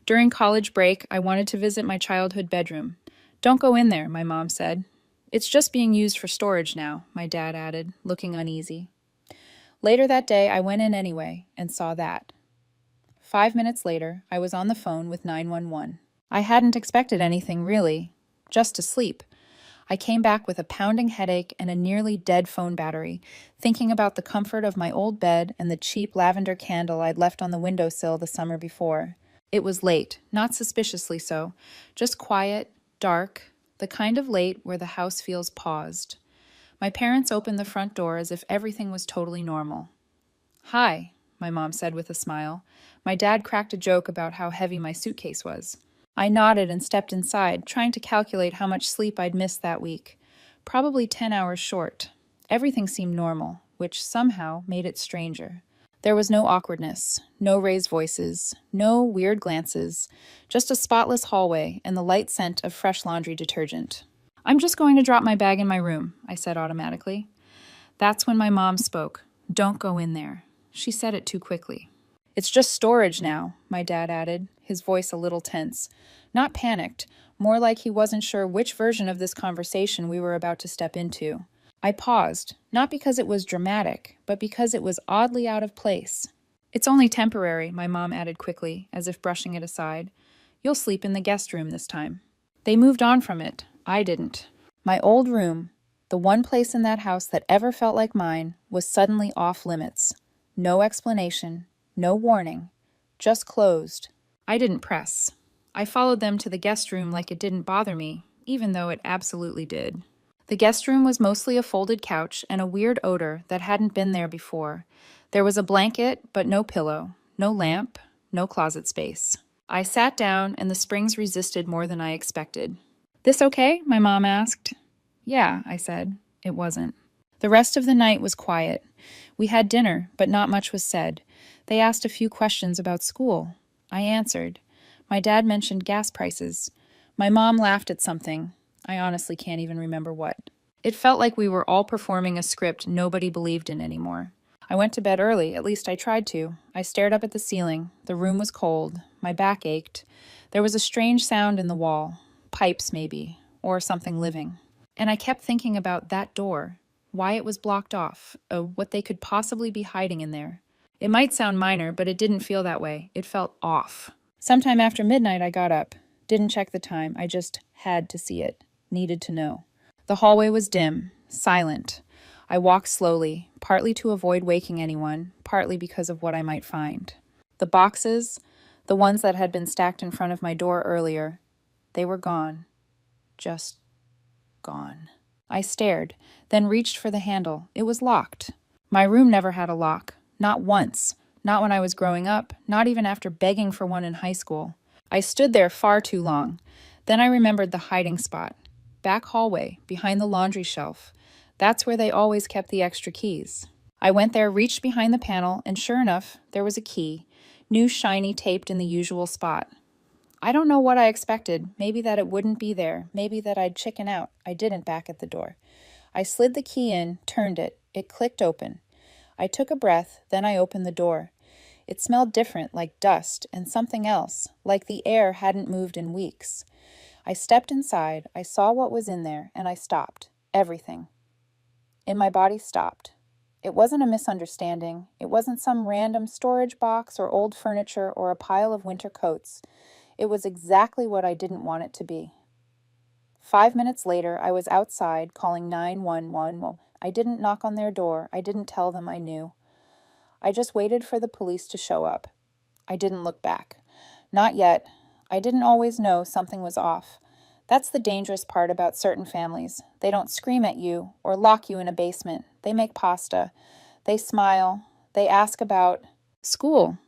During college break, I wanted to visit my childhood bedroom. Don't go in there, my mom said. It's just being used for storage now, my dad added, looking uneasy. Later that day, I went in anyway and saw that. 5 minutes later, I was on the phone with 911. I hadn't expected anything, really, just to sleep. I came back with a pounding headache and a nearly dead phone battery, thinking about the comfort of my old bed and the cheap lavender candle I'd left on the windowsill the summer before. It was late, not suspiciously so, just quiet, dark, the kind of late where the house feels paused. My parents opened the front door as if everything was totally normal. "Hi," my mom said with a smile. My dad cracked a joke about how heavy my suitcase was. I nodded and stepped inside, trying to calculate how much sleep I'd missed that week. Probably 10 hours short. Everything seemed normal, which somehow made it stranger. There was no awkwardness, no raised voices, no weird glances, just a spotless hallway and the light scent of fresh laundry detergent. "I'm just going to drop my bag in my room," I said automatically. That's when my mom spoke. "Don't go in there." She said it too quickly. "It's just storage now," my dad added, his voice a little tense. Not panicked, more like he wasn't sure which version of this conversation we were about to step into. I paused, not because it was dramatic, but because it was oddly out of place. "It's only temporary," my mom added quickly, as if brushing it aside. "You'll sleep in the guest room this time." They moved on from it. I didn't. My old room, the one place in that house that ever felt like mine, was suddenly off limits. No explanation, no warning, just closed. I didn't press. I followed them to the guest room like it didn't bother me, even though it absolutely did. The guest room was mostly a folded couch and a weird odor that hadn't been there before. There was a blanket, but no pillow, no lamp, no closet space. I sat down, and the springs resisted more than I expected. "This okay?" my mom asked. "Yeah," I said. It wasn't. The rest of the night was quiet. We had dinner, but not much was said. They asked a few questions about school. I answered. My dad mentioned gas prices. My mom laughed at something. I honestly can't even remember what. It felt like we were all performing a script nobody believed in anymore. I went to bed early, at least I tried to. I stared up at the ceiling. The room was cold. My back ached. There was a strange sound in the wall. Pipes, maybe, or something living. And I kept thinking about that door, why it was blocked off, what they could possibly be hiding in there. It might sound minor, but it didn't feel that way. It felt off. Sometime after midnight, I got up. Didn't check the time. I just had to see it. Needed to know. The hallway was dim, silent. I walked slowly, partly to avoid waking anyone, partly because of what I might find. The boxes, the ones that had been stacked in front of my door earlier, they were gone. Just gone. I stared, then reached for the handle. It was locked. My room never had a lock. Not once. Not when I was growing up. Not even after begging for one in high school. I stood there far too long. Then I remembered the hiding spot. Back hallway, behind the laundry shelf. That's where they always kept the extra keys. I went there, reached behind the panel, and sure enough, there was a key. New shiny, taped in the usual spot. I don't know what I expected. Maybe that it wouldn't be there. Maybe that I'd chicken out. I didn't back at the door. I slid the key in, turned it. It clicked open. I took a breath, then I opened the door. It smelled different, like dust, and something else, like the air hadn't moved in weeks. I stepped inside, I saw what was in there, and I stopped. Everything. And my body stopped. It wasn't a misunderstanding. It wasn't some random storage box or old furniture or a pile of winter coats. It was exactly what I didn't want it to be. 5 minutes later, I was outside calling 911. I didn't knock on their door. I didn't tell them I knew. I just waited for the police to show up. I didn't look back. Not yet. I didn't always know something was off. That's the dangerous part about certain families. They don't scream at you or lock you in a basement. They make pasta. They smile. They ask about school.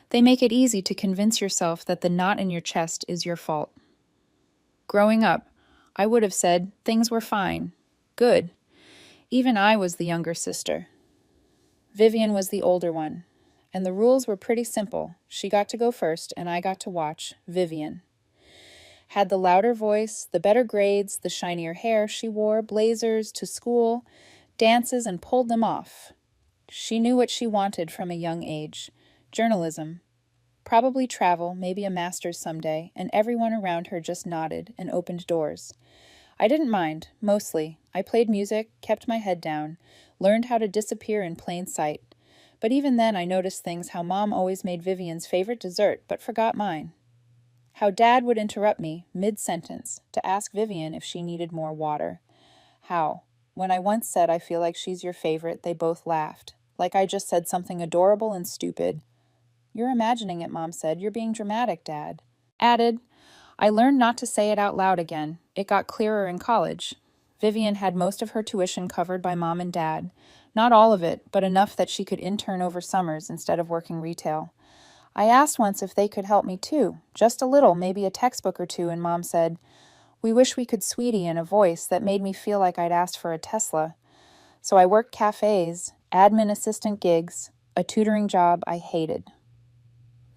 They make it easy to convince yourself that the knot in your chest is your fault. Growing up, I would have said things were fine, good. Even I was the younger sister. Vivian was the older one, and the rules were pretty simple. She got to go first, and I got to watch Vivian. Had the louder voice, the better grades, the shinier hair. She wore blazers to school, dances, and pulled them off. She knew what she wanted from a young age. Journalism. Probably travel, maybe a master's someday, and everyone around her just nodded and opened doors. I didn't mind, mostly. I played music, kept my head down, learned how to disappear in plain sight. But even then I noticed things: how Mom always made Vivian's favorite dessert but forgot mine. How Dad would interrupt me mid-sentence to ask Vivian if she needed more water. How, when I once said I feel like she's your favorite, they both laughed, like I just said something adorable and stupid. You're imagining it, Mom said. You're being dramatic, Dad. Added, I learned not to say it out loud again. It got clearer in college. Vivian had most of her tuition covered by Mom and Dad. Not all of it, but enough that she could intern over summers instead of working retail. I asked once if they could help me too, just a little, maybe a textbook or two, and Mom said, we wish we could, sweetie, in a voice that made me feel like I'd asked for a Tesla. So I worked cafes, admin assistant gigs, a tutoring job I hated.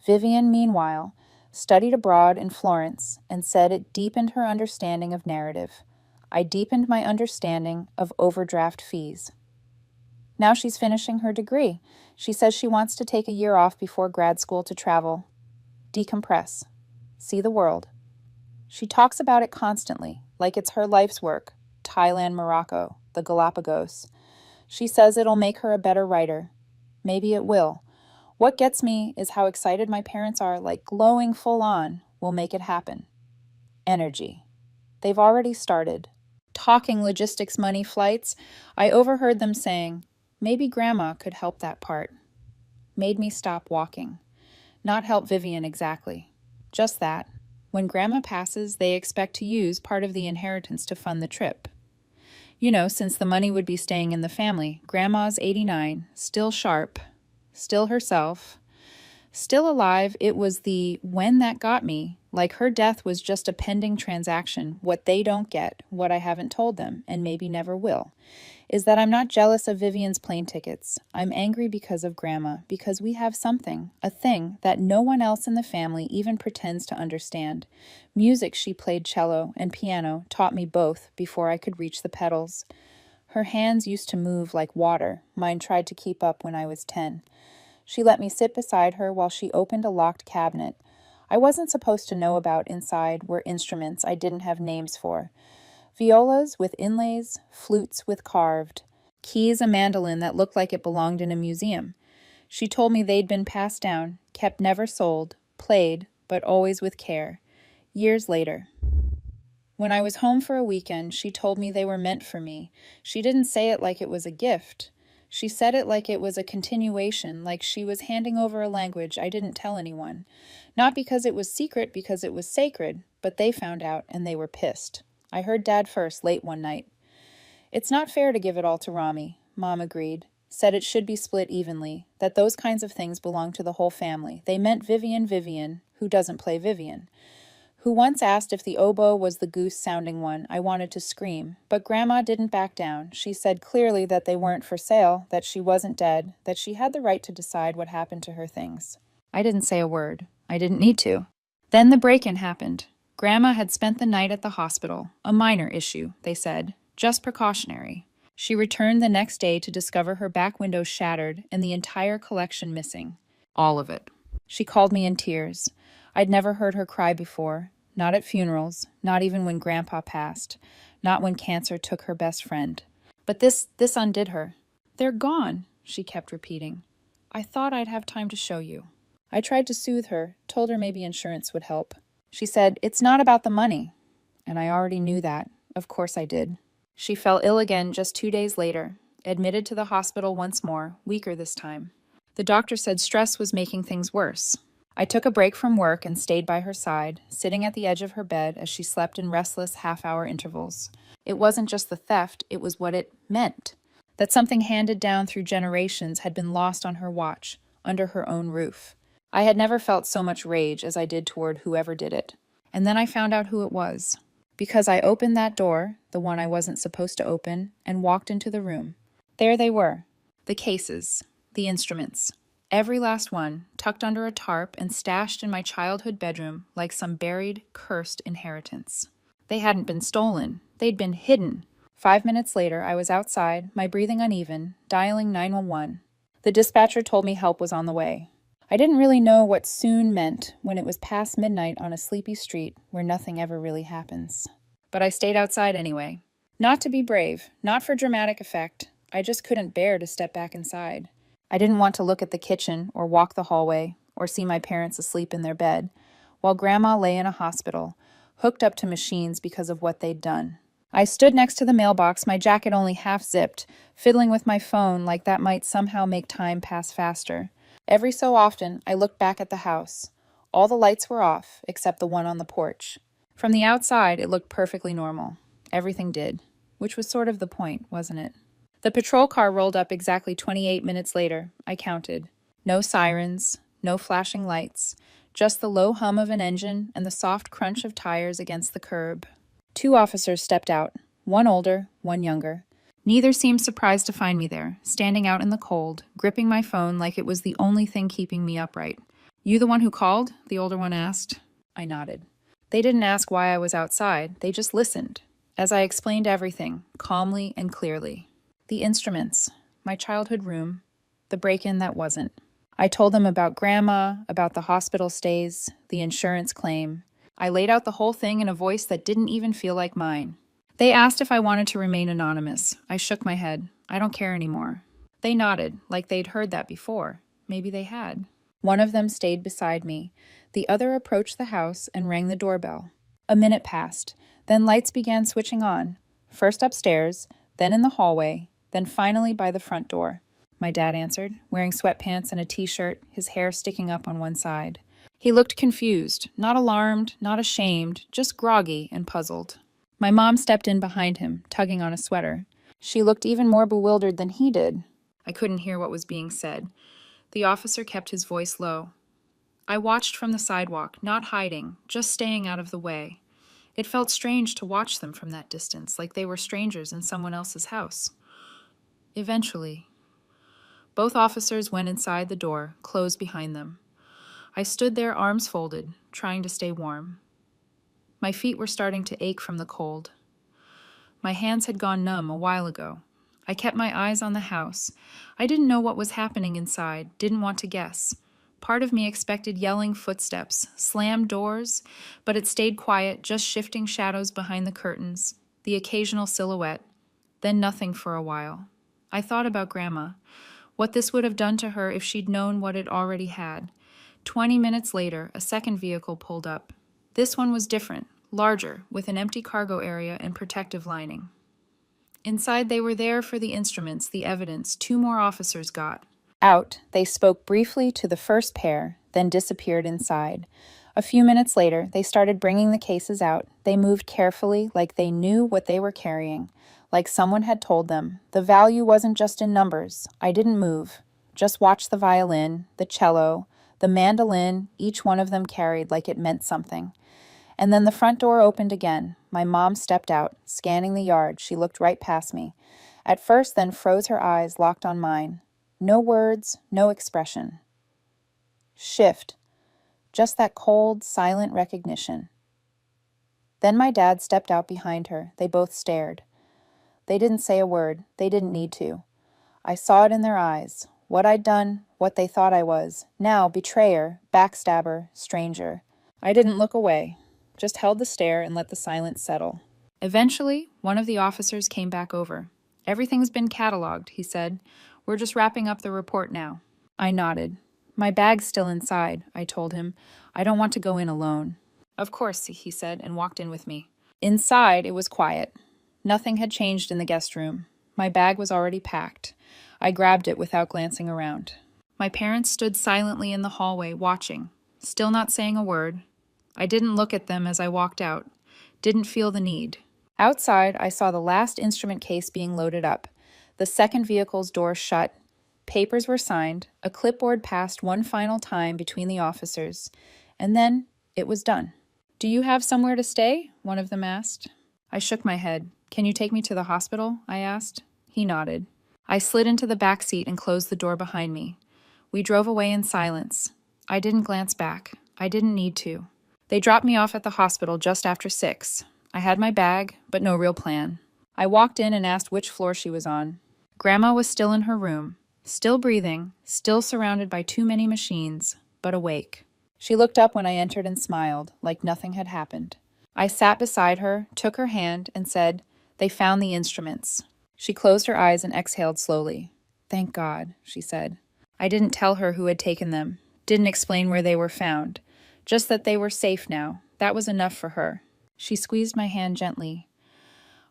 Vivian, meanwhile, studied abroad in Florence and said it deepened her understanding of narrative. I deepened my understanding of overdraft fees. Now she's finishing her degree. She says she wants to take a year off before grad school to travel, decompress, see the world. She talks about it constantly, like it's her life's work: Thailand, Morocco, the Galapagos. She says it'll make her a better writer. Maybe it will. What gets me is how excited my parents are, like glowing full on. We'll make it happen. Energy. They've already started. Talking logistics, money, flights. I overheard them saying, maybe Grandma could help that part. Made me stop walking. Not help Vivian exactly. Just that. When Grandma passes, they expect to use part of the inheritance to fund the trip. You know, since the money would be staying in the family, Grandma's 89, still sharp, still herself, still alive. It was the when that got me, like her death was just a pending transaction. What they don't get, what I haven't told them, and maybe never will, is that I'm not jealous of Vivian's plane tickets. I'm angry because of Grandma, because we have something, a thing that no one else in the family even pretends to understand. Music, she played cello and piano, taught me both before I could reach the pedals. Her hands used to move like water. Mine tried to keep up when I was 10. She let me sit beside her while she opened a locked cabinet. I wasn't supposed to know about. Inside were instruments I didn't have names for. Violas with inlays, flutes with carved, keys, a mandolin that looked like it belonged in a museum. She told me they'd been passed down, kept, never sold, played, but always with care. Years later. When I was home for a weekend, she told me they were meant for me. She didn't say it like it was a gift. She said it like it was a continuation, like she was handing over a language I didn't tell anyone. Not because it was secret, because it was sacred, but they found out and they were pissed. I heard Dad first, late one night. It's not fair to give it all to Rami, Mom agreed, said it should be split evenly, that those kinds of things belong to the whole family. They meant Vivian, who doesn't play Vivian, who once asked if the oboe was the goose-sounding one. I wanted to scream, but Grandma didn't back down. She said clearly that they weren't for sale, that she wasn't dead, that she had the right to decide what happened to her things. I didn't say a word. I didn't need to. Then the break-in happened. Grandma had spent the night at the hospital. A minor issue, they said. Just precautionary. She returned the next day to discover her back window shattered and the entire collection missing. All of it. She called me in tears. I'd never heard her cry before. Not at funerals, not even when Grandpa passed, not when cancer took her best friend. But this undid her. They're gone, she kept repeating. I thought I'd have time to show you. I tried to soothe her, told her maybe insurance would help. She said, it's not about the money. And I already knew that. Of course I did. She fell ill again just 2 days later, admitted to the hospital once more, weaker this time. The doctor said stress was making things worse. I took a break from work and stayed by her side, sitting at the edge of her bed as she slept in restless half-hour intervals. It wasn't just the theft, it was what it meant. That something handed down through generations had been lost on her watch, under her own roof. I had never felt so much rage as I did toward whoever did it. And then I found out who it was. Because I opened that door, the one I wasn't supposed to open, and walked into the room. There they were. The cases. The instruments. Every last one, tucked under a tarp and stashed in my childhood bedroom like some buried, cursed inheritance. They hadn't been stolen. They'd been hidden. 5 minutes later, I was outside, my breathing uneven, dialing 911. The dispatcher told me help was on the way. I didn't really know what soon meant when it was past midnight on a sleepy street where nothing ever really happens. But I stayed outside anyway. Not to be brave, not for dramatic effect. I just couldn't bear to step back inside. I didn't want to look at the kitchen or walk the hallway or see my parents asleep in their bed, while Grandma lay in a hospital, hooked up to machines because of what they'd done. I stood next to the mailbox, my jacket only half zipped, fiddling with my phone like that might somehow make time pass faster. Every so often, I looked back at the house. All the lights were off, except the one on the porch. From the outside, it looked perfectly normal. Everything did, which was sort of the point, wasn't it? The patrol car rolled up exactly 28 minutes later. I counted. No sirens, no flashing lights, just the low hum of an engine and the soft crunch of tires against the curb. 2 officers stepped out, one older, one younger. Neither seemed surprised to find me there, standing out in the cold, gripping my phone like it was the only thing keeping me upright. "You the one who called?" the older one asked. I nodded. They didn't ask why I was outside, they just listened, as I explained everything, calmly and clearly. The instruments, my childhood room, the break-in that wasn't. I told them about Grandma, about the hospital stays, the insurance claim. I laid out the whole thing in a voice that didn't even feel like mine. They asked if I wanted to remain anonymous. I shook my head. I don't care anymore. They nodded, like they'd heard that before. Maybe they had. One of them stayed beside me. The other approached the house and rang the doorbell. A minute passed. Then lights began switching on. First upstairs, then in the hallway, then finally by the front door. My dad answered, wearing sweatpants and a t-shirt, his hair sticking up on one side. He looked confused, not alarmed, not ashamed, just groggy and puzzled. My mom stepped in behind him, tugging on a sweater. She looked even more bewildered than he did. I couldn't hear what was being said. The officer kept his voice low. I watched from the sidewalk, not hiding, just staying out of the way. It felt strange to watch them from that distance, like they were strangers in someone else's house. Eventually, both officers went inside the door, closed behind them. I stood there, arms folded, trying to stay warm. My feet were starting to ache from the cold. My hands had gone numb a while ago. I kept my eyes on the house. I didn't know what was happening inside, didn't want to guess. Part of me expected yelling footsteps, slammed doors, but it stayed quiet, just shifting shadows behind the curtains, the occasional silhouette, then nothing for a while. I thought about Grandma, what this would have done to her if she'd known what it already had. 20 minutes later, a second vehicle pulled up. This one was different, larger, with an empty cargo area and protective lining. Inside, they were there for the instruments, the evidence. 2 more officers got. Out, they spoke briefly to the first pair, then disappeared inside. A few minutes later, they started bringing the cases out. They moved carefully, like they knew what they were carrying, like someone had told them. The value wasn't just in numbers. I didn't move. Just watched the violin, the cello, the mandolin, each one of them carried like it meant something. And then the front door opened again. My mom stepped out, scanning the yard. She looked right past me. At first, then froze her eyes, locked on mine. No words, no expression. Shift. Just that cold, silent recognition. Then my dad stepped out behind her. They both stared. They didn't say a word. They didn't need to. I saw it in their eyes. What I'd done, what they thought I was. Now, betrayer, backstabber, stranger. I didn't look away. Just held the stare and let the silence settle. Eventually, one of the officers came back over. "Everything's been cataloged," he said. "We're just wrapping up the report now." I nodded. "My bag's still inside," I told him. "I don't want to go in alone." "Of course," he said, and walked in with me. Inside, it was quiet. Nothing had changed in the guest room. My bag was already packed. I grabbed it without glancing around. My parents stood silently in the hallway, watching, still not saying a word. I didn't look at them as I walked out, didn't feel the need. Outside, I saw the last instrument case being loaded up, the second vehicle's door shut. Papers were signed, a clipboard passed one final time between the officers, and then it was done. "Do you have somewhere to stay?" one of them asked. I shook my head. "Can you take me to the hospital?" I asked. He nodded. I slid into the back seat and closed the door behind me. We drove away in silence. I didn't glance back. I didn't need to. They dropped me off at the hospital just after 6. I had my bag, but no real plan. I walked in and asked which floor she was on. Grandma was still in her room. Still breathing, still surrounded by too many machines, but awake. She looked up when I entered and smiled, like nothing had happened. I sat beside her, took her hand, and said, "They found the instruments." She closed her eyes and exhaled slowly. "Thank God," she said. I didn't tell her who had taken them, didn't explain where they were found, just that they were safe now. That was enough for her. She squeezed my hand gently.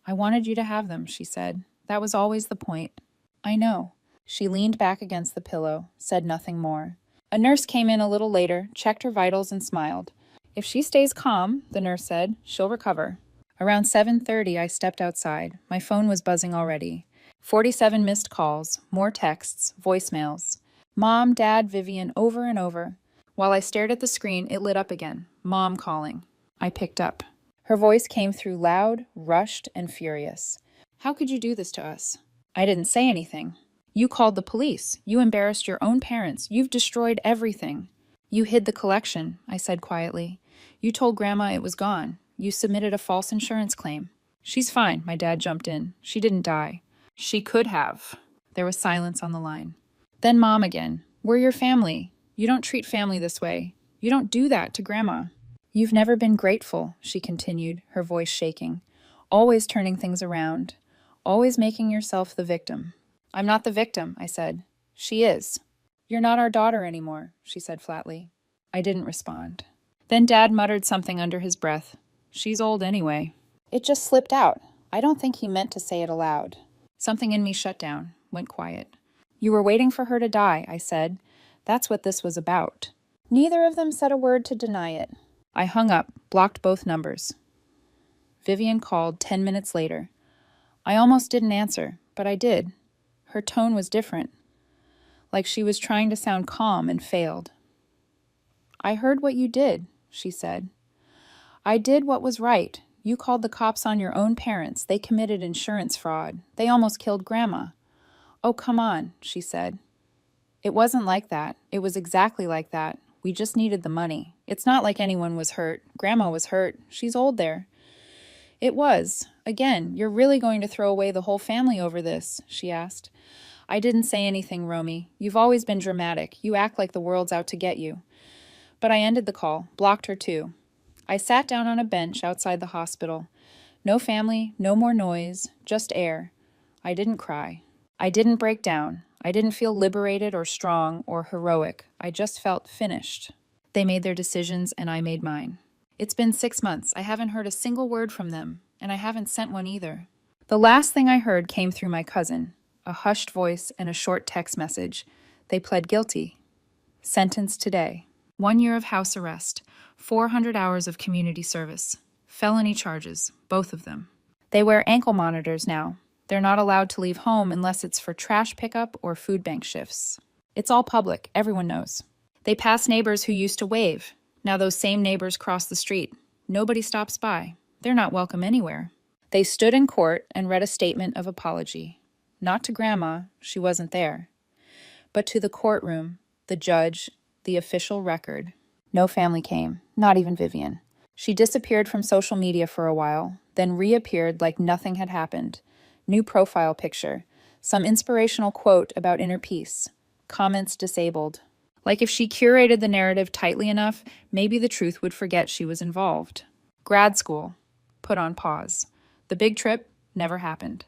"I wanted you to have them," she said. "That was always the point." "I know." She leaned back against the pillow, said nothing more. A nurse came in a little later, checked her vitals, and smiled. "If she stays calm," the nurse said, "she'll recover." Around 7:30, I stepped outside. My phone was buzzing already. 47 missed calls, more texts, voicemails. Mom, Dad, Vivian, over and over. While I stared at the screen, it lit up again. Mom calling. I picked up. Her voice came through loud, rushed, and furious. "How could you do this to us?" I didn't say anything. "You called the police. You embarrassed your own parents. You've destroyed everything." "You hid the collection," I said quietly. "You told Grandma it was gone. You submitted a false insurance claim." "She's fine," my dad jumped in. "She didn't die." "She could have." There was silence on the line. Then Mom again. "We're your family. You don't treat family this way. You don't do that to Grandma." "You've never been grateful," she continued, her voice shaking. "Always turning things around. Always making yourself the victim." "I'm not the victim," I said. "She is." "You're not our daughter anymore," she said flatly. I didn't respond. Then Dad muttered something under his breath. "She's old anyway." It just slipped out. I don't think he meant to say it aloud. Something in me shut down, went quiet. "You were waiting for her to die," I said. "That's what this was about." Neither of them said a word to deny it. I hung up, blocked both numbers. Vivian called 10 minutes later. I almost didn't answer, but I did. Her tone was different, like she was trying to sound calm and failed. "I heard what you did," she said. "I did what was right. You called the cops on your own parents. They committed insurance fraud. They almost killed Grandma." "Oh, come on," she said. "It wasn't like that. It was exactly like that. We just needed the money. It's not like anyone was hurt. Grandma was hurt. She's old there." "It was. Again, you're really going to throw away the whole family over this?" she asked. I didn't say anything, Romy. You've always been dramatic. You act like the world's out to get you. But I ended the call, blocked her too. I sat down on a bench outside the hospital. No family, no more noise, just air. I didn't cry. I didn't break down. I didn't feel liberated or strong or heroic. I just felt finished. They made their decisions and I made mine. It's been 6 months. I haven't heard a single word from them, and I haven't sent one either. The last thing I heard came through my cousin, a hushed voice and a short text message. They pled guilty. Sentenced today. 1 year of house arrest, 400 hours of community service. Felony charges, both of them. They wear ankle monitors now. They're not allowed to leave home unless it's for trash pickup or food bank shifts. It's all public, everyone knows. They pass neighbors who used to wave. Now those same neighbors cross the street. Nobody stops by. They're not welcome anywhere. They stood in court and read a statement of apology. Not to Grandma, she wasn't there, but to the courtroom, the judge, the official record. No family came, not even Vivian. She disappeared from social media for a while, then reappeared like nothing had happened. New profile picture, some inspirational quote about inner peace, comments disabled. Like if she curated the narrative tightly enough, maybe the truth would forget she was involved. Grad school, put on pause. The big trip never happened.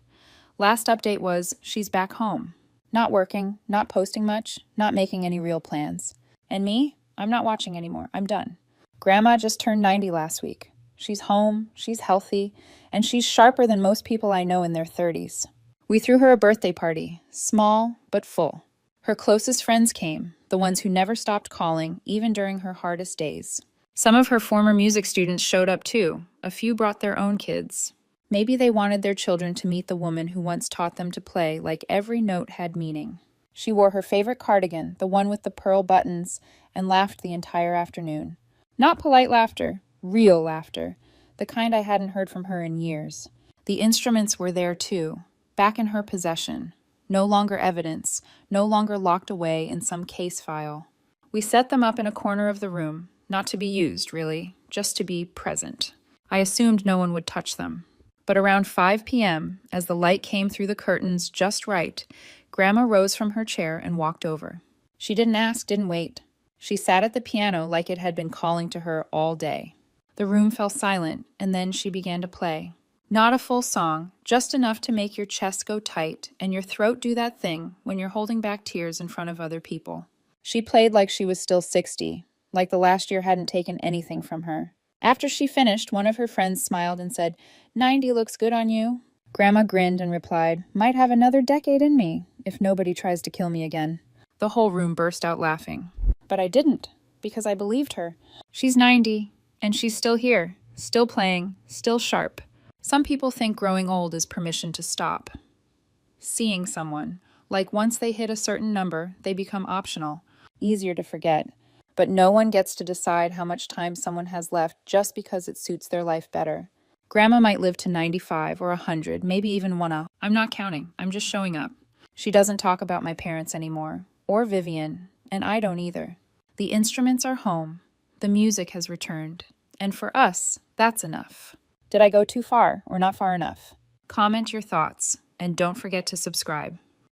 Last update was, she's back home. Not working, not posting much, not making any real plans. And me? I'm not watching anymore. I'm done. Grandma just turned 90 last week. She's home, she's healthy, and she's sharper than most people I know in their 30s. We threw her a birthday party, small but full. Her closest friends came, the ones who never stopped calling, even during her hardest days. Some of her former music students showed up too. A few brought their own kids. Maybe they wanted their children to meet the woman who once taught them to play like every note had meaning. She wore her favorite cardigan, the one with the pearl buttons, and laughed the entire afternoon. Not polite laughter, real laughter, the kind I hadn't heard from her in years. The instruments were there too, back in her possession. No longer evidence, no longer locked away in some case file. We set them up in a corner of the room, not to be used, really, just to be present. I assumed no one would touch them. But around 5 p.m., as the light came through the curtains just right, Grandma rose from her chair and walked over. She didn't ask, didn't wait. She sat at the piano like it had been calling to her all day. The room fell silent, and then she began to play. Not a full song, just enough to make your chest go tight and your throat do that thing when you're holding back tears in front of other people. She played like she was still 60, like the last year hadn't taken anything from her. After she finished, one of her friends smiled and said, 90 looks good on you. Grandma grinned and replied, might have another decade in me, if nobody tries to kill me again. The whole room burst out laughing. But I didn't, because I believed her. She's 90, and she's still here, still playing, still sharp. Some people think growing old is permission to stop. Seeing someone, like once they hit a certain number, they become optional, easier to forget. But no one gets to decide how much time someone has left just because it suits their life better. Grandma might live to 95 or 100, maybe even 100. I'm not counting. I'm just showing up. She doesn't talk about my parents anymore, or Vivian, and I don't either. The instruments are home. The music has returned. And for us, that's enough. Did I go too far or not far enough? Comment your thoughts, and don't forget to subscribe.